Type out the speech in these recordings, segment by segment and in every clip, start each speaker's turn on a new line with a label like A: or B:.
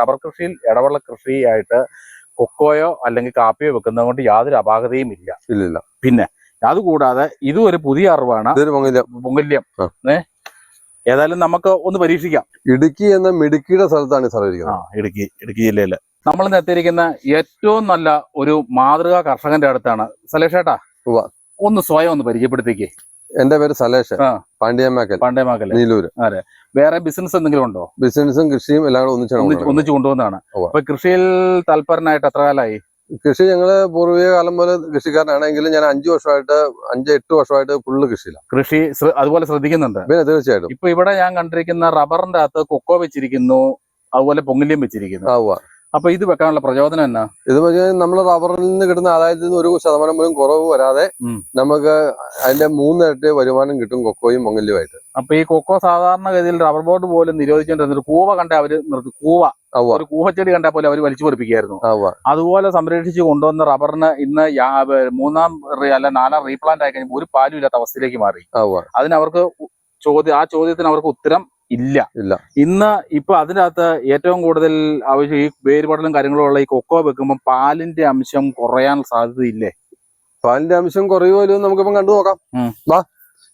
A: Rubber കൃഷിയിൽ ഇടവെള്ള കൃഷിയായിട്ട് കൊക്കോയോ അല്ലെങ്കിൽ കാപ്പിയോ വെക്കുന്നത് കൊണ്ട് യാതൊരു അപാകതയും ഇല്ല. പിന്നെ അതുകൂടാതെ ഇതും ഒരു പുതിയ അറിവാണ്. പൊങ്കല്യം ഏതായാലും നമുക്ക് ഒന്ന് പരീക്ഷിക്കാം.
B: ഇടുക്കി എന്ന മിടുക്കിയുടെ സ്ഥലത്താണ് സാർ ഇരിക്കുന്നത്.
A: ഇടുക്കി ജില്ലയില് നമ്മൾ ഇന്ന് എത്തിയിരിക്കുന്ന ഏറ്റവും നല്ല ഒരു മാതൃകാ കർഷകന്റെ അടുത്താണ്. സലേഷേട്ടാ ഒന്ന് സ്വയം ഒന്ന് പരിചയപ്പെടുത്തിക്കേ.
B: എന്റെ പേര് സലേഷ്, പാണ്ഡ്യമേക്കൽ, നീലൂര്.
A: അതെ, വേറെ ബിസിനസ് എന്തെങ്കിലും ഉണ്ടോ?
B: ബിസിനസ്സും കൃഷിയും എല്ലാം
A: ഒന്നിച്ചു കൊണ്ടുവന്നതാണ്. അപ്പൊ കൃഷിയിൽ തൽപരനായിട്ട് എത്ര കാലമായി?
B: കൃഷി ഞങ്ങള് പൂർവിക കാലം പോലെ കൃഷിക്കാരനാണെങ്കിലും ഞാൻ 5-8 വർഷമായിട്ട് ഫുള്ള് കൃഷിയിലാണ്.
A: കൃഷി അതുപോലെ ശ്രദ്ധിക്കുന്നുണ്ട്?
B: പിന്നെ തീർച്ചയായിട്ടും.
A: ഇപ്പൊ ഇവിടെ ഞാൻ കണ്ടിരിക്കുന്ന റബ്ബറിന്റെ അകത്ത് കൊക്കോ വെച്ചിരിക്കുന്നു, അതുപോലെ പൊങ്ങില്യം വെച്ചിരിക്കുന്നു. അപ്പൊ ഇത് വെക്കാനുള്ള പ്രചോദനം എന്നാ?
B: ഇത് നമ്മൾ റബ്ബറിൽ നിന്ന് കിട്ടുന്ന ആദായത്തിൽ നിന്ന് 1% പോലും കുറവ് വരാതെ നമുക്ക് അതിന്റെ 3 ഇരട്ടി വരുമാനം കിട്ടും കൊക്കോയും പൊങ്ങല്യമായിട്ട്.
A: അപ്പൊ ഈ കൊക്കോ സാധാരണഗതിയിൽ റബ്ബർ ബോർഡ് പോലും നിരോധിച്ചുകൊണ്ടിരുന്ന കൂവ കണ്ട അവര് നിർത്തി, ഒരു കൂവച്ചെടി കണ്ടാൽ പോലെ അവർ വലിച്ചു പൊറിപ്പിക്കായിരുന്നു. അതുപോലെ സംരക്ഷിച്ച് കൊണ്ടുവന്ന റബ്ബറിന് ഇന്ന് 4 റീപ്ലാന്റ് ആയി കഴിഞ്ഞപ്പോൾ ഒരു പാലും ഇല്ലാത്ത അവസ്ഥയിലേക്ക് മാറി. അതിനവർക്ക് ആ ചോദ്യത്തിന് അവർക്ക് ഉത്തരം ഇല്ല. ഇന്ന് ഇപ്പൊ അതിനകത്ത് ഏറ്റവും കൂടുതൽ ആവശ്യം ഈ വേരുപടലും കാര്യങ്ങളും ഉള്ള ഈ കൊക്കോ വെക്കുമ്പോൾ പാലിന്റെ അംശം കുറയാൻ സാധ്യതയില്ലേ?
B: പാലിന്റെ അംശം കുറയുമല്ലോ, നമുക്കിപ്പം കണ്ടു നോക്കാം. വാ,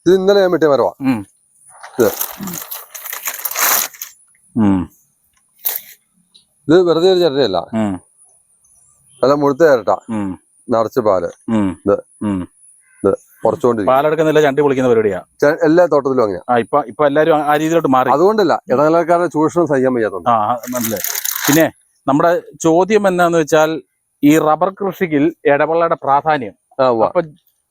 B: ഇത് ഇന്നലെ ഞാൻ വെട്ടിയ മരവാ. ഇത് വെറുതെ ഒരു ചിരട്ടയല്ല, നല്ല മുഴുത്ത ചിരട്ട, നിറച്ച് പാല്.
A: പാലെടുക്കുന്നില്ല, ചണ്ടി പൊളിക്കുന്ന പരിപാടിയാ
B: എല്ലാ തോട്ടത്തിലും അങ്ങനെയാ.
A: ഇപ്പൊ എല്ലാരും ആ രീതിയിലോട്ട് മാറി.
B: അതുകൊണ്ടല്ല, ഇടനിലക്കാരുടെ ചൂഷണം സഹിക്കാൻ വയ്യാത്തതുകൊണ്ട്.
A: പിന്നെ നമ്മുടെ ചോദ്യം എന്താന്ന് വെച്ചാൽ ഈ റബ്ബർ കൃഷിയിൽ ഇടവേളയുടെ പ്രാധാന്യം അപ്പൊ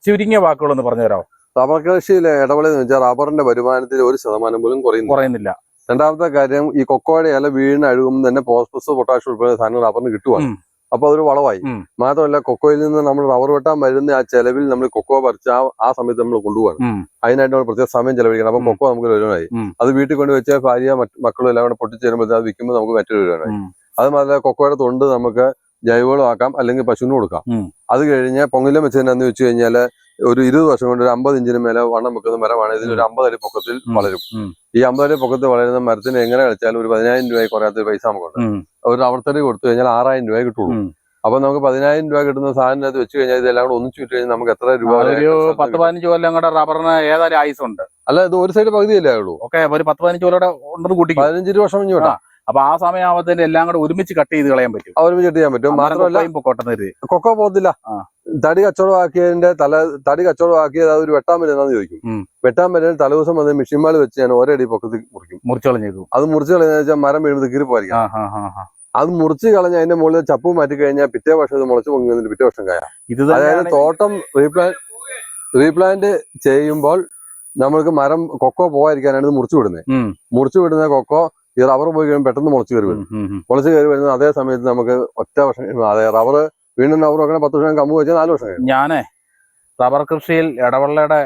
A: ചുരുങ്ങിയ വാക്കുകളൊന്ന് പറഞ്ഞു തരാമോ?
B: റബ്ബർ കൃഷിയിലെ ഇടവേള എന്ന് വെച്ചാൽ റബ്ബറിന്റെ വരുമാനത്തിൽ 1% പോലും കുറയുന്നില്ല. രണ്ടാമത്തെ കാര്യം, ഈ കൊക്കോയുടെ ഇല വീണ് അഴുകുമ്പോൾ തന്നെ ഫോസ്ഫറസ്, പൊട്ടാഷ്യം ഉൾപ്പെടെ സാധനങ്ങൾ റബ്ബറിന് കിട്ടുവാണ്. അപ്പൊ അതൊരു വളമായി. മാത്രമല്ല, കൊക്കോയിൽ നിന്ന് നമ്മൾ റബ്ബർ വെട്ടാൻ വരുന്ന ആ ചെലവിൽ നമ്മൾ കൊക്കോ പറിച്ച് ആ സമയത്ത് നമ്മൾ കൊണ്ടുപോകണം. അതിനായിട്ട് നമ്മൾ പ്രത്യേക സമയം ചെലവഴിക്കണം. അപ്പൊ കൊക്കോ നമുക്ക് വരുമാനമായി. അത് വീട്ടിൽ കൊണ്ട് വെച്ചാൽ ഭാര്യ മക്കളും എല്ലാം കൂടെ പൊട്ടിച്ച് തരുമ്പോൾ അത് വിൽക്കുമ്പോൾ നമുക്ക് മറ്റൊരു വരുമാനമായി. അത് മാത്രമല്ല, കൊക്കോയുടെ തൊണ്ട് നമുക്ക് ജൈവവളം ആക്കാം, അല്ലെങ്കിൽ പശുവിന് കൊടുക്കാം. അത് കഴിഞ്ഞ് പൊങ്ങിലം വെച്ചതെന്നു വെച്ച് കഴിഞ്ഞാൽ ഒരു 20 വർഷം കൊണ്ട് ഒരു 50 ഇഞ്ചിന് മേലെ വണ്ണം വെക്കുന്ന മരമാണ്. ഇതിനൊരു 50 അടി പൊക്കത്തിൽ വളരും. ഈ 50 അടി പൊക്കത്തിൽ വളരുന്ന മരത്തിന് എങ്ങനെ കളിച്ചാലും ഒരു 10,000 രൂപ കുറയാത്ത പൈസ നമുക്കുണ്ട്. ഒരു റബ്ബർ കൊടുത്തു കഴിഞ്ഞാൽ 6,000 രൂപ കിട്ടുള്ളൂ. അപ്പൊ നമുക്ക് 10,000 രൂപ കിട്ടുന്ന സാധനത്ത് വെച്ച് കഴിഞ്ഞാൽ ഇതെല്ലാം കൂടെ ഒന്നിച്ചു വിട്ട് കഴിഞ്ഞാൽ നമുക്ക് എത്ര രൂപ?
A: 10-15 കൊല്ലം കൂടെ റബ്ബറിന് ഏതായാലും ആയുസ് ഉണ്ട്.
B: അല്ല, ഇത് ഒരു സൈഡ് പകുതിയല്ലേ ഉള്ളൂ.
A: ഒരു 10-15 കൊല്ലം ഉണ്ടെന്ന് കൂട്ടി
B: 15 വർഷം ഇങ്ങോട്ടാ.
A: അപ്പൊ ആ സമയമാകുന്നതിന് എല്ലാം കൂടെ ഒരുമിച്ച് കട്ട് ചെയ്ത് കളയാൻ പറ്റും.
B: ഒരുമിച്ച് കട്ട് ചെയ്യാൻ പറ്റും. മാത്രമല്ല, കൊക്കോ പോകത്തില്ല. തടി കച്ചവടമാക്കിയത് അത് ഒരു വെട്ടാൻ പറ്റുന്നതെന്ന് ചോദിക്കും. വെട്ടാൻ പറ്റുന്ന തലേദിവസം വന്ന് മെഷീൻമാൾ വെച്ച് ഞാൻ ഒരടി പൊക്കത്തിൽ
A: മുറിച്ചു കളഞ്ഞേക്കും.
B: അത് മുറിച്ചു കളഞ്ഞാൽ വെച്ചാൽ മരം വീഴുമ്പോൾ കീറി പോയിരിക്കും. അത് മുറിച്ച് കളഞ്ഞ അതിന്റെ മുകളിൽ ചപ്പ് മാറ്റി കഴിഞ്ഞാൽ പിറ്റേ വർഷം ഇത് മുളച്ച് പൊങ്ങി വന്നിട്ട് പിറ്റേ വർഷം കായ. അതായത് തോട്ടം റീപ്ലാന്റ് ചെയ്യുമ്പോൾ നമ്മൾക്ക് മരം കൊക്കോ പോകാതിരിക്കാനാണ് ഇത് മുറിച്ചു വിടുന്ന കൊക്കോ ഈ റബ്ബർ പോയി കഴിയുമ്പോൾ പെട്ടെന്ന് മുളച്ച് കയറി വരും. മുളച്ച് കയറി വരുന്നത് അതേ സമയത്ത് നമുക്ക് ഒറ്റ വർഷം അതെ റബ്ബർ വീണ്ടും റബ്ബർ വെക്കണ 10 വർഷം കമ്മു വെച്ചാൽ 4 വർഷം കഴിയും.
A: ഞാനേ റബ്ബർ കൃഷിയിൽ ഇടവെള്ളയുടെ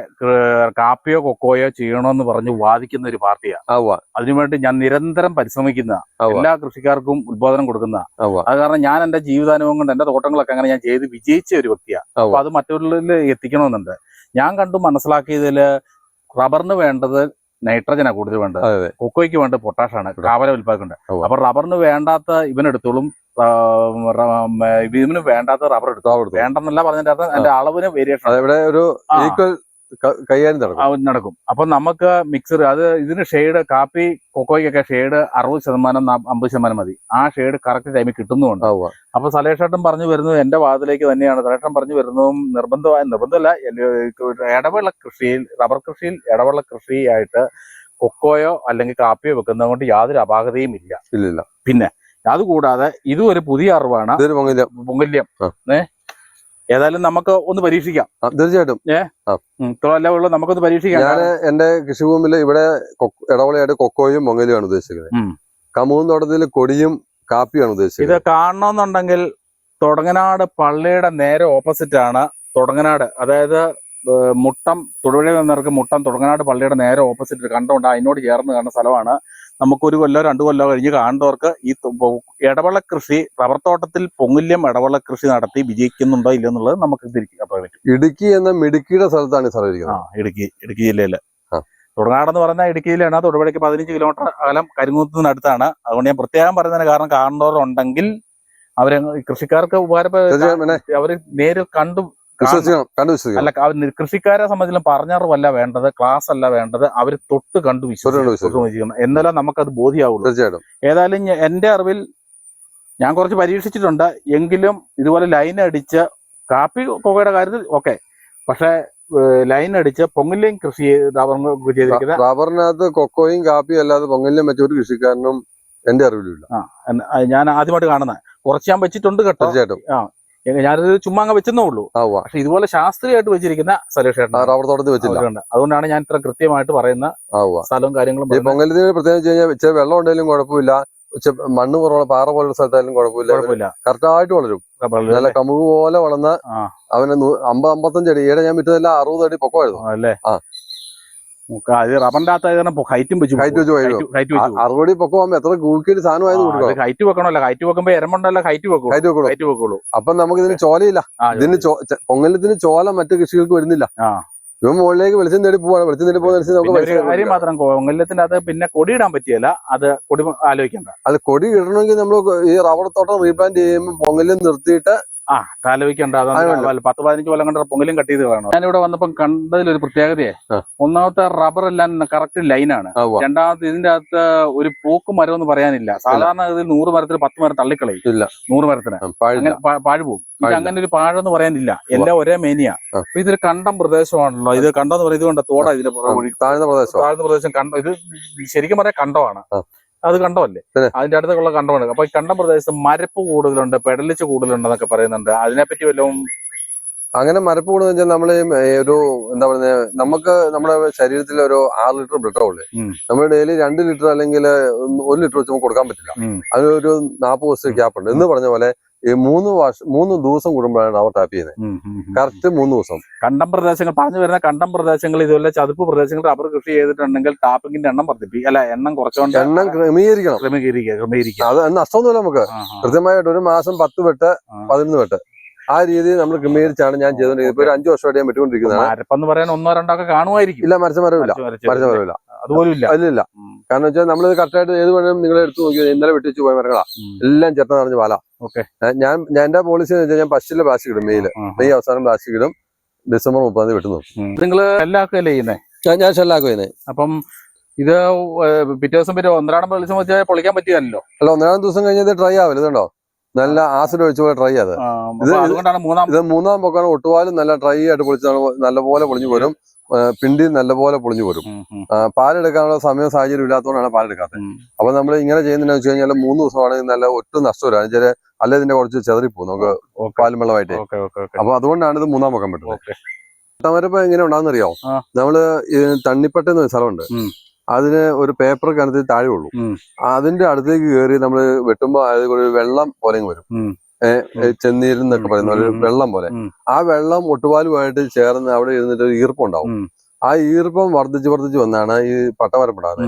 A: കാപ്പിയോ കൊക്കോയോ ചെയ്യണമെന്ന് പറഞ്ഞ് വാദിക്കുന്ന ഒരു പാർട്ടിയാണ്. അതിനുവേണ്ടി ഞാൻ നിരന്തരം പരിശ്രമിക്കുന്ന, എല്ലാ കൃഷിക്കാർക്കും ഉദ്ബോധനം കൊടുക്കുന്ന. അത് കാരണം ഞാൻ എന്റെ ജീവിതാനുഭവം കൊണ്ട് എന്റെ തോട്ടങ്ങളൊക്കെ അങ്ങനെ ഞാൻ ചെയ്ത് വിജയിച്ച ഒരു വ്യക്തിയാണ്. അപ്പൊ അത് മറ്റുള്ളവരിൽ എത്തിക്കണമെന്നുണ്ട്. ഞാൻ കണ്ടു മനസ്സിലാക്കിയതില് റബ്ബറിന് വേണ്ടത് നൈട്രജനാണ് കൂടുതൽ വേണ്ടത്, കൊക്കോയ്ക്ക് വേണ്ടത് പൊട്ടാഷാണ്, കാവല ഉൽപ്പാദിക്കുന്നുണ്ട്. അപ്പൊ റബ്ബറിന് വേണ്ടാത്ത ഇവനെടുത്തോളും, ഇതിന് വേണ്ടാത്ത റബ്ബർ എടുത്തോ. വേണ്ടെന്നല്ല പറഞ്ഞതിന്റെ അർത്ഥം അതിന്റെ അളവിന് വേരിയേഷൻ നടക്കും. അപ്പൊ നമുക്ക് മിക്സർ അത് ഇതിന് ഷെയ്ഡ് കാപ്പി കൊക്കോയ്ക്കൊക്കെ ഷെയ്ഡ് 60% 50% മതി. ആ ഷെയ്ഡ് കറക്റ്റ് ടൈമിൽ കിട്ടുന്നുണ്ട്. അപ്പൊ സലേഷേട്ടൻ പറഞ്ഞു വരുന്നത് എന്റെ വാദത്തിലേക്ക് തന്നെയാണ്. സലേഷൻ പറഞ്ഞു വരുന്നതും നിർബന്ധമല്ല, ഇടവേള കൃഷിയിൽ റബ്ബർ കൃഷിയിൽ ഇടവേള കൃഷിയായിട്ട് കൊക്കോയോ അല്ലെങ്കിൽ കാപ്പിയോ വെക്കുന്നത് കൊണ്ട് യാതൊരു അപാകതയും ഇല്ല. പിന്നെ അതുകൂടാതെ ഇതും ഒരു പുതിയ അറിവാണ്. പൊങ്കല്യം ഏതായാലും നമുക്ക് ഒന്ന് പരീക്ഷിക്കാം.
B: തീർച്ചയായിട്ടും.
A: ഇത്രയല്ലേ ഉള്ളൂ, നമുക്കൊന്ന് പരീക്ഷിക്കാം.
B: ഞാൻ എന്റെ കൃഷിഭൂമിയില് ഇവിടെ ഇടവേളയായിട്ട് കൊക്കോയും പൊങ്കലുമാണ് ഉദ്ദേശിക്കുന്നത്. കമൂന്ന് തോട്ടത്തിൽ കൊടിയും കാപ്പിയാണ് ഉദ്ദേശിച്ചത്.
A: ഇത് കാണണമെന്നുണ്ടെങ്കിൽ തൊടങ്ങനാട് പള്ളിയുടെ നേരെ ഓപ്പോസിറ്റ് ആണ് തൊടങ്ങനാട്. അതായത് മുട്ടം തൊടുപുഴയിൽ നിന്നിറക്കും മുട്ടം തൊടങ്ങനാട് പള്ളിയുടെ നേരെ ഓപ്പോസിറ്റ് കണ്ടുകൊണ്ട് അതിനോട് ചേർന്ന് കാണുന്ന സ്ഥലമാണ്. നമുക്കൊരു കൊല്ലോ 2 കൊല്ലോ കഴിഞ്ഞ് കാണുന്നവർക്ക് ഈ ഇടവെള്ള കൃഷി റബ്ബർ തോട്ടത്തിൽ പൊങ്ങില്യം ഇടവെള്ള കൃഷി നടത്തി വിജയിക്കുന്നുണ്ടോ ഇല്ലെന്നുള്ളത് നമുക്ക് തിരിക്കാൻ പറ്റും.
B: ഇടുക്കി എന്ന മിടുക്കിയുടെ സ്ഥലത്താണ് സാർ ഇരിക്കുന്നത്.
A: ഇടുക്കി ജില്ലയില് തൊടുനാട് എന്ന് പറഞ്ഞാൽ ഇടുക്കിയിലാണ്. തൊടുപുഴയ്ക്ക് 15 കിലോമീറ്റർ അകലം കരിങ്കുന്നത്തിനടുത്താണ്. അതുകൊണ്ട് ഞാൻ പ്രത്യേകം പറയുന്നതിന് കാരണം കാണുന്നവരുണ്ടെങ്കിൽ അവരെ കൃഷിക്കാർക്ക് അവര് നേരിൽ കണ്ടു അല്ല, കൃഷിക്കാരെ സംബന്ധിച്ചും പറഞ്ഞറിവല്ല വേണ്ടത്, ക്ലാസ് അല്ല വേണ്ടത്, അവർ തൊട്ട് കണ്ടു വിശ്വസിക്കണം. എന്നാലും നമുക്കത് ബോധ്യമാവുള്ളൂ.
B: തീർച്ചയായിട്ടും.
A: ഏതായാലും എന്റെ അറിവിൽ ഞാൻ കുറച്ച് പരീക്ഷിച്ചിട്ടുണ്ട്. എങ്കിലും ഇതുപോലെ ലൈൻ അടിച്ച് കാപ്പി കൊക്കയുടെ കാര്യത്തിൽ ഓക്കെ, പക്ഷെ ലൈൻ അടിച്ച് പൊങ്ങല്യം കൃഷി ചെയ്തിരിക്കുന്നത്
B: റബ്ബറിനകത്ത് കൊക്കോയും കാപ്പിയും അല്ലാതെ പൊങ്ങല്യം മറ്റൊരു കൃഷിക്കാരനും എന്റെ അറിവിലില്ല.
A: ഞാൻ ആദ്യമായിട്ട് കാണുന്നത്. കുറച്ച് ഞാൻ വെച്ചിട്ടുണ്ട് കേട്ടോ.
B: തീർച്ചയായിട്ടും.
A: ഞാനത് ചുമ്മാ അങ്ങ് വെച്ചെന്നേ ഉള്ളൂ. പക്ഷെ ഇതുപോലെ ശാസ്ത്രീയമായിട്ട് വെച്ചിരിക്കുന്ന സലേഷേട്ടൻ
B: റബ്ബർ തോട്ടത്തിൽ വെച്ചില്ല.
A: അതുകൊണ്ടാണ് ഞാൻ ഇത്ര കൃത്യമായിട്ട് പറയുന്ന സ്ഥലവും കാര്യങ്ങളും.
B: ഈ പൊങ്ങലത്തിന് പ്രത്യേകിച്ച് കഴിഞ്ഞാൽ ഇച്ചിരി വെള്ളം ഉണ്ടെങ്കിലും കുഴപ്പമില്ല, മണ്ണ് കുറവുള്ള പാറ പോലുള്ള സ്ഥലത്തായാലും കുഴപ്പമില്ല, കറക്റ്റായിട്ട് വളരും. നല്ല കമുക് പോലെ വളർന്ന അവന് 50-55 അടി. ഈടെ ഞാൻ വിട്ടതെല്ലാം 60 അടി പൊക്കമായിരുന്നു
A: അല്ലേ. റബ്ബറിന്റെ അകത്ത് ഹൈറ്റും വെച്ചു
B: 60 അടി പൊക്കമാകുമ്പോ എത്ര കൂക്കിയിട്ട് സാധനമായത് കൊടുക്കണം.
A: ഹൈറ്റ് വെക്കണമല്ലോ. ഹൈറ്റ് വെക്കുമ്പോ എരമുണ്ടല്ലോ, ഹൈറ്റ് വെക്കുള്ളൂ.
B: അപ്പൊ നമുക്ക് ഇതിന് ചോലയില്ല. ഇതിന് പൊങ്ങലത്തിന് ചോല മറ്റു കൃഷികൾക്ക് വരുന്നില്ല. ഇവൻ മുകളിലേക്ക് വെളിച്ചം തേടി പോവാണ്. വെളിച്ചം തേടി പോകുന്ന
A: കാര്യം മാത്രം പൊങ്ങലത്തിന്റെ അത് പിന്നെ കൊടിയിടാൻ പറ്റിയല്ല. അത് കൊടി ആലോചിക്കണ്ട.
B: അത് കൊടി ഇടണമെങ്കിൽ നമ്മൾ ഈ റബ്ബർ തോട്ടം റീപ്ലാന്റ് ചെയ്യുമ്പോൾ പൊങ്ങലും നിർത്തിയിട്ട്
A: ആലോചിക്കണ്ട. 10-15 കൊല്ലം കണ്ട പൊങ്ങലും കട്ട് ചെയ്ത് വേണം. ഞാനിവിടെ വന്നപ്പം കണ്ടതിലൊരു പ്രത്യേകതയെ, ഒന്നാമത്തെ റബ്ബർ എല്ലാം കറക്റ്റ് ലൈനാണ്. രണ്ടാമത്തെ ഇതിന്റെ അകത്ത് ഒരു പൂക്ക് മരം എന്ന് പറയാനില്ല. സാധാരണ ഇതിൽ 100 മരത്തിൽ 10 മരം തള്ളിക്കളയും. 100 മരത്തിന് പാഴുപോകും. ഇത് അങ്ങനെ ഒരു പാഴെന്ന് പറയാനില്ല. എല്ലാം ഒരേ മേനിയാ. അപ്പൊ ഇതൊരു കണ്ടം പ്രദേശമാണല്ലോ. ഇത് കണ്ടെന്ന് പറയുന്നത് ഇതുകൊണ്ട് തോട ഇതിന്റെ താഴ്ന്ന പ്രദേശം കണ്ടം. ഇത് ശരിക്കും പറയാൻ കണ്ടമാണ്. അത് കണ്ടമല്ലേ, അതിന്റെ അടുത്തുള്ള കണ്ടമാണ്. അപ്പൊ ഈ കണ്ടം പ്രദേശത്ത് മരപ്പ് കൂടുതലുണ്ട്, പെടലിച്ച് കൂടുതലുണ്ടെന്നൊക്കെ പറയുന്നുണ്ട്. അതിനെപ്പറ്റി വല്ലതും?
B: അങ്ങനെ മരപ്പ് കൂടുതൽ വെച്ചാൽ നമ്മള് ഒരു എന്താ പറയുന്നത്, നമുക്ക് നമ്മുടെ ശരീരത്തിൽ ഒരു 6 ലിറ്റർ ബ്ലഡ് ഉള്ളു. നമ്മൾ ഡെയിലി 2 ലിറ്റർ അല്ലെങ്കിൽ 1 ലിറ്റർ വെച്ച് നമുക്ക് കൊടുക്കാൻ പറ്റില്ല. അതിനൊരു 40 ദിവസത്തെ ഗ്യാപ്പ് ഉണ്ട്. എന്ന് പറഞ്ഞ പോലെ ഈ 3 ദിവസം കൂടുമ്പോഴാണ് റബ്ബർ ടാപ്പ് ചെയ്യുന്നത്. കറക്റ്റ് 3 ദിവസം. കണ്ടം
A: പ്രദേശങ്ങൾ പറഞ്ഞു വരുന്ന കണ്ടം പ്രദേശങ്ങൾ ഇതുപോലെ ചതുപ്പ് പ്രദേശങ്ങൾ റബ്ബർ കൃഷി ചെയ്തിട്ടുണ്ടെങ്കിൽ ടാപ്പിങ്ങിന്റെ എണ്ണം വർദ്ധിപ്പിക്കും. അല്ല, എണ്ണം കുറച്ചുകൊണ്ട്
B: എണ്ണം ക്രമീകരിക്കണം. അത് നഷ്ടമൊന്നുമില്ല. നമുക്ക് കൃത്യമായിട്ട് ഒരു മാസം 10 വെട്ട് 11 വെട്ട് ആ രീതിയിൽ നമ്മൾ ക്രമീകരിച്ചാണ് ഞാൻ ചെയ്തോണ്ടിരിക്കുന്നത്. ഇപ്പൊ ഒരു 5 വർഷമായിട്ട് ഞാൻ വെട്ടുകൊണ്ടിരിക്കുന്നത്.
A: മരപ്പെന്ന് പറയാൻ 1-2 ഒക്കെ കാണുമായിരിക്കും.
B: ഇല്ല, മരച്ചമരമില്ല.
A: അതുപോലും ഇല്ല.
B: അതിലില്ല. കാരണം വെച്ചാൽ നമ്മൾ കറക്റ്റായിട്ട് ഏത് വേണം നിങ്ങൾ എടുത്തു നോക്കിയത്. ഇന്നലെ വെട്ടിച്ച് പോയ മരങ്ങളാ എല്ലാം ചെട്ട നിറഞ്ഞ് പാല. ഞാൻ എന്റെ പോളിസി എന്ന് വെച്ചാൽ ഞാൻ ഫസ്റ്റിലെ പ്ലാസ്റ്റിക് ഇടും. മെയ് അവസാനം പ്ലാസ്റ്റിക് ഇടും. ഡിസംബർ 30 വെട്ടുന്നു.
A: നിങ്ങൾ എല്ലാക്കല്ലേ ചെയ്യുന്നേ?
B: ഞാൻ ഷെല്ലാക്കും ചെയ്യുന്നത്.
A: അപ്പം ഇത് പിറ്റേ ദിവസം 1-2 ദിവസം വെച്ചാൽ പൊളിക്കാൻ പറ്റിയല്ലോ.
B: അല്ല, 1-2 ദിവസം കഴിഞ്ഞത് ഡ്രൈ ആവില്ല. ഇതുണ്ടോ, നല്ല ആസിഡ് ഒഴിച്ച പോലെ ഡ്രൈ. അത് ഇത് 3-ാം പൊക്കാണ്. ഒട്ടുപാലും നല്ല ഡ്രൈ ആയിട്ട് പൊളിച്ചാണ് നല്ലപോലെ പൊളിഞ്ഞു പോരും. പിണ്ടി നല്ലപോലെ പൊളിഞ്ഞു പോരും. പാലെടുക്കാനുള്ള സമയം സാഹചര്യം ഇല്ലാത്തതുകൊണ്ടാണ് പാലെടുക്കാത്തത്. അപ്പൊ നമ്മൾ ഇങ്ങനെ ചെയ്യുന്നതെന്ന് വെച്ച് കഴിഞ്ഞാൽ 3 ദിവസമാണെങ്കിൽ നല്ല ഒട്ടും നഷ്ടമില്ല. എന്നുവെച്ചാൽ അല്ലെ ഇതിന്റെ കുറച്ച് ചെതറിപ്പോകും നമുക്ക് പാലും വെള്ളമായിട്ട്. അപ്പൊ അതുകൊണ്ടാണ് ഇത് 3-ാം പൊക്കം പറ്റുന്നത്. പട്ടമരപ്പ് എങ്ങനെ ഉണ്ടാകുന്ന അറിയാമോ? നമ്മള് തണ്ണിപ്പട്ട എന്നൊരു സ്ഥലമുണ്ട്. അതിന് ഒരു പേപ്പർ കനത്തിൽ താഴെ ഉള്ളൂ. അതിന്റെ അടുത്തേക്ക് കയറി നമ്മൾ വെട്ടുമ്പോ ഒരു വെള്ളം പോലെ വരും. ചെന്നീരെന്നൊക്കെ പറയുന്ന ഒരു വെള്ളം പോലെ. ആ വെള്ളം ഒട്ടുപാലുമായിട്ട് ചേർന്ന് അവിടെ ഇരുന്നിട്ട് ഒരു ഈർപ്പം ഉണ്ടാവും. ആ ഈർപ്പം വർദ്ധിച്ച് വന്നാണ് ഈ പട്ടമരപ്പെടാതെ.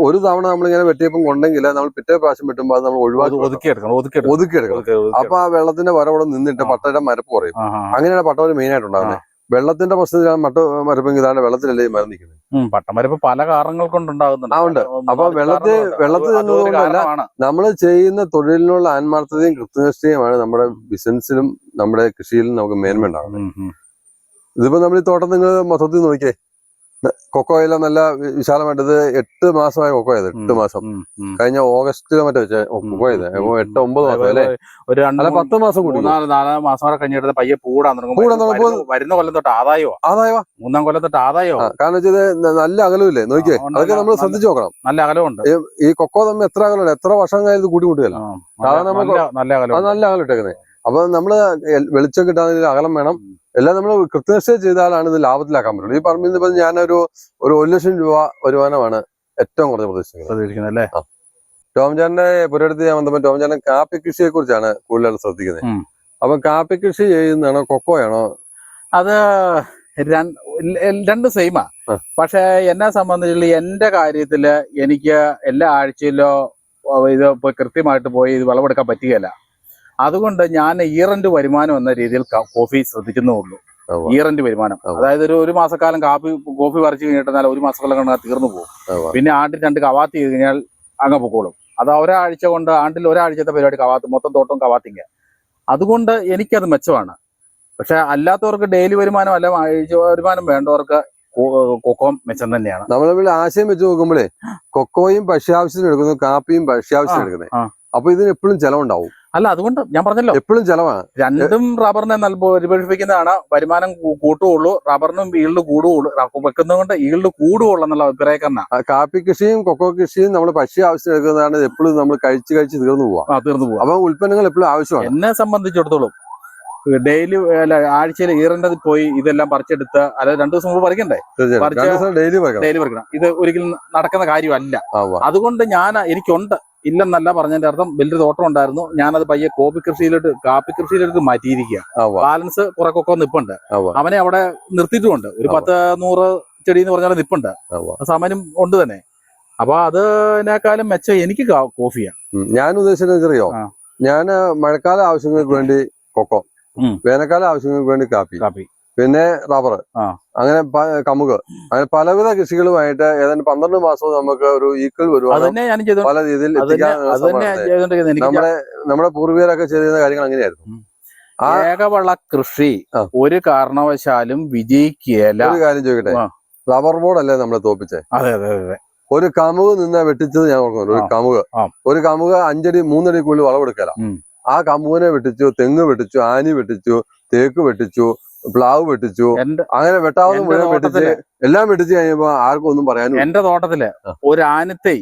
B: ഒരു തവണ നമ്മളിങ്ങനെ വെട്ടിയപ്പം കൊണ്ടെങ്കിൽ നമ്മൾ പിറ്റേ പ്രാവശ്യം വെട്ടുമ്പോൾ അത് നമ്മൾ ഒതുക്കിയെടുക്കണം. അപ്പൊ ആ വെള്ളത്തിന്റെ വരവിടെ നിന്നിട്ട് പട്ടയുടെ മരപ്പ് കുറയും. അങ്ങനെയാണ് പട്ടമരം മെയിൻ ആയിട്ട് ഉണ്ടാകുന്നത്. വെള്ളത്തിന്റെ പ്രശ്നത്തിലാണ് മരപ്പെങ്കിൽ ഇതാണ് വെള്ളത്തിലല്ലേ മരം നിൽക്കുന്നത്.
A: പട്ടമരപ്പ് പല കാരണങ്ങൾ കൊണ്ടുണ്ടാകുന്നുണ്ട്.
B: അപ്പൊ വെള്ളത്തിൽ നിന്നുകൊണ്ടല്ല, നമ്മൾ ചെയ്യുന്ന തൊഴിലിനുള്ള ആത്മാർത്ഥതയും കൃത്യനിഷ്ഠയുമാണ് നമ്മുടെ ബിസിനസ്സിലും നമ്മുടെ കൃഷിയിലും നമുക്ക് മേന്മ ഉണ്ടാകുന്നത്. ഇതിപ്പോ നമ്മൾ ഈ തോട്ടം നിങ്ങൾ മൊത്തത്തിൽ നോക്കിയേ, കൊക്കോയെല്ലാം നല്ല വിശാലമായിട്ടത് 8 മാസമായ കൊക്കോയത്. 8 മാസം കഴിഞ്ഞ ഓഗസ്റ്റിലോ മറ്റോ വെച്ച കൊക്കോയത്. 8-9 മാസം അല്ലെ, 10 മാസം കൂടി
A: 4 മാസം വരെ കഴിഞ്ഞിട്ട് പയ്യെ പൂടാൻ വരുന്ന കൊല്ലം തൊട്ട് ആദായോ 3-ാം കൊല്ലം തൊട്ട് ആദായോ.
B: കാരണം വെച്ചത് നല്ല അകലമില്ലേ, നോക്കിയേ. അതൊക്കെ നമ്മൾ ശ്രദ്ധിച്ചു നോക്കണം.
A: നല്ല അകലമുണ്ട്.
B: ഈ കൊക്കോ തമ്മിൽ എത്ര അകലമുണ്ട്, എത്ര വർഷം കഴിഞ്ഞത് കൂട്ടി കൂട്ടുകയല്ല. സാധാരണ നമുക്ക് നല്ല അകലം ഇട്ടേക്കുന്നത്. അപ്പൊ നമ്മള് വെളിച്ചം കിട്ടാൻ അകലം വേണം. എല്ലാം നമ്മൾ കൃത്യനിഷ്ഠ ചെയ്താലാണ് ഇത് ലാഭത്തിലാക്കാൻ പറ്റുള്ളൂ. ഈ പറമ്പിൽ നിന്ന് ഞാനൊരു 1 ലക്ഷം രൂപ വരുമാനമാണ് ഏറ്റവും കുറഞ്ഞ പ്രതീക്ഷിക്കുന്നത് അല്ലേ. ടോംചാന്റെ പുരടുത്ത് ഞാൻ വന്നപ്പോൾ ടോംചാൻ കാപ്പി കൃഷിയെ കുറിച്ചാണ് കൂടുതൽ ശ്രദ്ധിക്കുന്നത്. അപ്പൊ കാപ്പി കൃഷി ചെയ്യുന്നതാണോ കൊക്കോയാണോ?
A: അത് രണ്ട് സെയിമാ. പക്ഷെ എന്നെ സംബന്ധിച്ചുള്ള എന്റെ കാര്യത്തില് എനിക്ക് എല്ലാ ആഴ്ചയിലോ ഇത് കൃത്യമായിട്ട് പോയി ഇത് വിളവെടുക്കാൻ പറ്റുകയില്ല. അതുകൊണ്ട് ഞാൻ ഇയർ എൻഡ് വരുമാനം എന്ന രീതിയിൽ കോഫി ശ്രദ്ധിക്കുന്നേ ഉള്ളൂ. ഈറന്റ് വരുമാനം. അതായത് ഒരു മാസക്കാലം കോഫി പറിച്ചു കഴിഞ്ഞിട്ടാൽ ഒരു മാസക്കാലം കണ്ടാൽ തീർന്നു പോകും. പിന്നെ ആണ്ടിൽ 2 കവാത്തി ചെയ്ത് കഴിഞ്ഞാൽ അങ്ങ് പൊക്കോളും. അത് ഒരാഴ്ച കൊണ്ട് ആണ്ടിൽ ഒരാഴ്ചത്തെ പരിപാടി കവാത്ത്, മൊത്തം തോട്ടം കവാത്തിങ്. അതുകൊണ്ട് എനിക്കത് മെച്ചമാണ്. പക്ഷെ അല്ലാത്തവർക്ക് ഡെയിലി വരുമാനം അല്ല ആഴ്ച വരുമാനം വേണ്ടവർക്ക് കൊക്കോ മെച്ചം തന്നെയാണ്.
B: നമ്മൾ ആശയം വെച്ച് നോക്കുമ്പോഴേ കൊക്കോയും ഭക്ഷ്യാവശ്യത്തിന് എടുക്കുന്നു, കാപ്പിയും ഭക്ഷ്യാവശ്യത്തിന് എടുക്കുന്നത്. അപ്പൊ ഇതിന് എപ്പോഴും ചെലവുണ്ടാവും.
A: അല്ല, അതുകൊണ്ട് ഞാൻ പറഞ്ഞല്ലോ,
B: എപ്പോഴും ചെലവാണ്.
A: രണ്ടും റബ്ബറിനെ പരിപോഷിപ്പിക്കുന്നതാണ്. വരുമാനം കൂട്ടുകയുള്ളൂ, റബ്ബറിനും ഈൽഡ് കൂടുകയുള്ളൂ. വെക്കുന്നതുകൊണ്ട് ഈൽഡ് കൂടുകയുള്ളൂ എന്നുള്ള അഭിപ്രായക്കാരനാ.
B: കാപ്പി കൃഷിയും കൊക്കോ കൃഷിയും നമ്മൾ ഭക്ഷ്യ ആവശ്യത്തിന് എടുക്കുന്നതാണ്. എപ്പോഴും നമ്മൾ കഴിച്ച് തീർന്നു പോവാം. അപ്പൊ ഉൽപ്പന്നങ്ങൾ എപ്പോഴും ആവശ്യമാണ്.
A: എന്നെ സംബന്ധിച്ചിടത്തോളം ഡെയിലി ആഴ്ചയിൽ ഈറന്റെ പോയി ഇതെല്ലാം പറിച്ചെടുത്ത്, അല്ലാതെ 2 ദിവസം മുമ്പ് പറിക്കണ്ടേ, ഡെയിലി പറിക്കണം. ഇത് ഒരിക്കലും നടക്കുന്ന കാര്യമല്ല. അതുകൊണ്ട് എനിക്കുണ്ട്, ഇല്ലെന്നല്ല പറഞ്ഞതിന്റെ അർത്ഥം. വലിയൊരു തോട്ടം ഉണ്ടായിരുന്നു, ഞാനത് പയ്യെ കാപ്പി കൃഷിയിലേക്ക് മാറ്റിയിരിക്കുക. ബാലൻസ് കുറെ കൊക്കോ നിപ്പുണ്ട്, അവനെ അവിടെ നിർത്തിയിട്ടുമുണ്ട്. ഒരു 10-100 ചെടി എന്ന് പറഞ്ഞാൽ നിപ്പുണ്ട്, സമയം ഉണ്ട് തന്നെ. അപ്പൊ അതിനേക്കാളും മെച്ചം എനിക്ക് കോഫിയാണ്.
B: ഞാൻ ഉദ്ദേശിച്ചത് അറിയോ, ഞാൻ മഴക്കാല ആവശ്യങ്ങൾക്ക് വേണ്ടി കൊക്കോ, വേനൽക്കാല ആവശ്യങ്ങൾക്ക് വേണ്ടി കാപ്പി, പിന്നെ റബ്ബർ, അങ്ങനെ കമുക്, അങ്ങനെ പലവിധ കൃഷികളുമായിട്ട് ഏതാണ്ട് 12 മാസവും നമുക്ക് ഒരു ഈക്വൽ വരുവാനും പല രീതിയിൽ നമ്മുടെ പൂർവികരൊക്കെ ചെയ്തിരുന്ന കാര്യങ്ങൾ അങ്ങനെയായിരുന്നു.
A: ഏകവള കൃഷി ഒരു കാരണവശാലും വിജയിക്കുകയല്ല.
B: ഒരു കാര്യം ചോദിക്കട്ടെ, റബ്ബർ ബോർഡല്ലേ നമ്മളെ തോപ്പിച്ചേ?
A: അതെ അതെ അതെ.
B: ഒരു കമുക് നിന്നാ വെട്ടിച്ചത് ഞാൻ ഓർക്കുന്നു. ഒരു കമുക് 5 അടി 3 അടി കൂടുതൽ വളവെടുക്കല. ആ കമുകിനെ വെട്ടിച്ചു, തെങ്ങ് വെട്ടിച്ചു, ആനി വെട്ടിച്ചു, തേക്ക് വെട്ടിച്ചു, പ്ലാവ് വെട്ടിച്ചു, അങ്ങനെ വെട്ടാവുന്ന മുഴുവൻ വെട്ടിച്ച് എല്ലാം വെട്ടിച്ച് കഴിഞ്ഞപ്പോ ആർക്കും ഒന്നും പറയാനും.
A: എന്റെ തോട്ടത്തില് ഒരു ആനത്തെ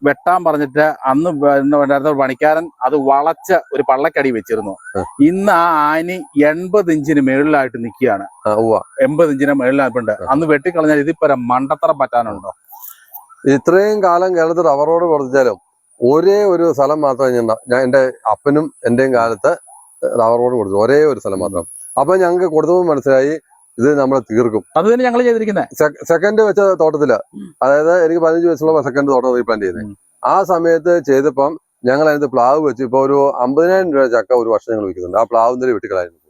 A: വെട്ടാൻ പറഞ്ഞിട്ട് അന്ന് പണിക്കാരൻ അത് വളച്ച് ഒരു പള്ളക്കടി വെച്ചിരുന്നു. ഇന്ന് ആ ആനി 80 ഇഞ്ചിന് മേളിലായിട്ട് നിൽക്കുകയാണ്. 80 ഇഞ്ചിന് മേളിലായിട്ടുണ്ട്. അന്ന് വെട്ടിക്കളഞ്ഞാൽ ഇതിപ്പോ മണ്ടത്തറം പറ്റാനുണ്ടോ?
B: ഇത്രയും കാലം കേരളത്തിൽ റബ്ബറോട് കൊടുത്താലും ഒരേ ഒരു സ്ഥലം മാത്രമേ ഞാൻ എന്റെ അപ്പനും എന്റെയും കാലത്ത് റബ്ബറോട് കൊടുത്തു. ഒരേ ഒരു സ്ഥലം മാത്രം. അപ്പൊ ഞങ്ങൾക്ക് കൊടുത്തപ്പോൾ മനസ്സിലായി ഇത് നമ്മളെ തീർക്കും.
A: അത് തന്നെ ഞങ്ങൾ ചെയ്തിരിക്കുന്നത്.
B: സെക്കൻഡ് വെച്ച തോട്ടത്തില്, അതായത് എനിക്ക് 15 വയസ്സുള്ള സെക്കൻഡ് തോട്ടം റീപ്ലാന്റ് ചെയ്യുന്നത്. ആ സമയത്ത് ചെയ്തപ്പം ഞങ്ങൾ അതിനകത്ത് പ്ലാവ് വെച്ച് ഇപ്പൊ ഒരു 50,000 രൂപ ചക്ക ഒരു വർഷം ഞങ്ങൾ വിൽക്കുന്നുണ്ട്. ആ പ്ലാവിന്റെ വെട്ടിക്കളായിരുന്നു.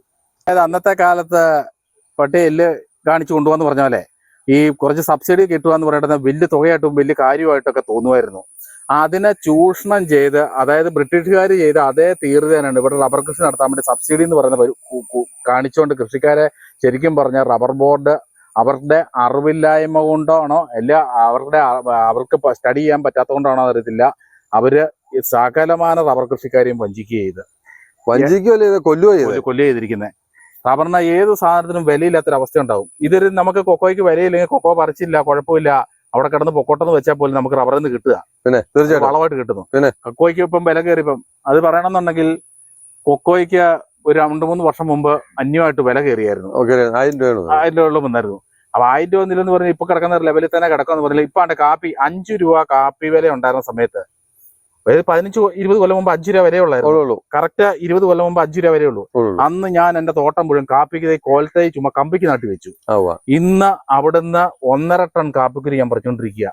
A: അതായത് അന്നത്തെ കാലത്ത് പട്ടിയെല്ല് കാണിച്ചു കൊണ്ടുപോകാന്ന് പറഞ്ഞ പോലെ ഈ കുറച്ച് സബ്സിഡി കിട്ടുക എന്ന് പറയുന്നത് വലിയ തുകയായിട്ടും വലിയ കാര്യമായിട്ടൊക്കെ തോന്നുമായിരുന്നു. അതിനെ ചൂഷണം ചെയ്ത്, അതായത് ബ്രിട്ടീഷുകാർ ചെയ്ത് അതേ തീർച്ചയാണ് ഇവിടെ റബ്ബർ കൃഷി നടത്താൻ വേണ്ടി സബ്സിഡി എന്ന് പറയുന്ന കാണിച്ചുകൊണ്ട് കൃഷിക്കാരെ ശരിക്കും പറഞ്ഞാൽ റബ്ബർ ബോർഡ് അവരുടെ അറിവില്ലായ്മ കൊണ്ടാണോ അല്ല അവർക്ക് സ്റ്റഡി ചെയ്യാൻ പറ്റാത്തത് കൊണ്ടാണോ അറിയത്തില്ല, അവര് സകലമാന റബ്ബർ കൃഷിക്കാരെയും കൊല്ലുക ചെയ്തിരിക്കുന്നത്. റബ്ബറിന് ഏത് സാധനത്തിനും വിലയില്ലാത്തൊരവസ്ഥ ഉണ്ടാവും. ഇതൊരു നമുക്ക് കൊക്കോയ്ക്ക് വിലയില്ലെങ്കിൽ കൊക്കോ പറിച്ചില്ല, കുഴപ്പമില്ല, അവിടെ കിടന്ന് പൊക്കോട്ടെന്ന് വെച്ചാൽ പോലും നമുക്ക് റബ്ബറിൽ നിന്ന് കിട്ടുക, പിന്നെ തീർച്ചയായിട്ടും വളമായിട്ട് കിട്ടുന്നു. കൊക്കോയ്ക്ക് ഇപ്പം വില കയറിയപ്പം അത് പറയണമെന്നുണ്ടെങ്കിൽ കൊക്കോയ്ക്ക് ഒരു 2-3 വർഷം മുമ്പ് അന്യമായിട്ട് വില കയറിയായിരുന്നു. 1000 രൂപയോളം വന്നായിരുന്നു. അപ്പൊ 1000 രൂപ ഒന്നില്ലെന്ന് പറഞ്ഞാൽ ഇപ്പൊ കിടക്കുന്ന ലെവലിൽ തന്നെ കിടക്കാന്ന് പറഞ്ഞാൽ ഇപ്പൊ ആണ്ട് കാപ്പി 5 രൂപ കാപ്പി വില ഉണ്ടായിരുന്ന സമയത്ത് 15-20 കൊല്ലം മുമ്പ് 5 രൂപ വരെ ഉള്ളായിരുന്നു. കറക്റ്റ് 20 കൊല്ലം മുമ്പ് 5 രൂപ വരെ ഉള്ളൂ. അന്ന് ഞാൻ എന്റെ തോട്ടം മുഴുവൻ കാപ്പിക്ക് കോലത്തെ ചുമ്മാ കമ്പിക്ക് നാട്ടി വെച്ചു. ഇന്ന് അവിടുന്ന് 1.5 ടൺ കാപ്പിക്കുരി ഞാൻ പറിച്ചോണ്ടിരിക്കുക.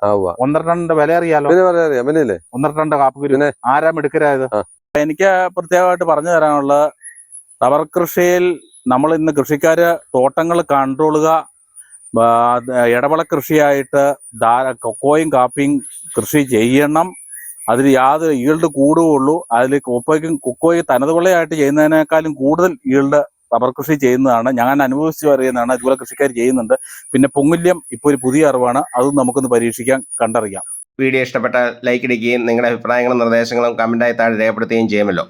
A: 1.5 ടണ്ണിന്റെ വില അറിയാലോ? 1.5 ടണ്ണിന്റെ കാപ്പിക്കുരി ആരാ എടുക്കരായത്? എനിക്ക് പ്രത്യേകമായിട്ട് പറഞ്ഞു തരാനുള്ളത്, റബ്ബർ കൃഷിയിൽ നമ്മൾ ഇന്ന് കൃഷിക്കാര് തോട്ടങ്ങൾ കൺട്രോളുക, ഇടവള കൃഷിയായിട്ട് കൊക്കോയും കാപ്പിയും കൃഷി ചെയ്യണം. അതിൽ യാതൊരു ഈൽഡ് കൂടുകയുള്ളൂ. അതിൽ കൊക്കോയ്ക്ക് തനതുകൊള്ളയായിട്ട് ചെയ്യുന്നതിനേക്കാളും കൂടുതൽ ഈൽഡ് റബ്ബർ കൃഷി ചെയ്യുന്നതാണ്. ഞാൻ അനുഭവിച്ചു അറിയുന്നതാണ്. അതുപോലെ കൃഷിക്കാർ ചെയ്യുന്നുണ്ട്. പിന്നെ പൊങ്ങല്യം ഇപ്പോൾ ഒരു പുതിയ അറിവാണ്. അതും നമുക്കൊന്ന് പരീക്ഷിക്കാൻ കണ്ടറിയാം.
C: വീഡിയോ ഇഷ്ടപ്പെട്ടാൽ ലൈക്ക് അടിക്കുകയും നിങ്ങളുടെ അഭിപ്രായങ്ങളും നിർദ്ദേശങ്ങളും കമൻറ്റായി താഴെ രേഖപ്പെടുത്തുകയും ചെയ്യുമല്ലോ.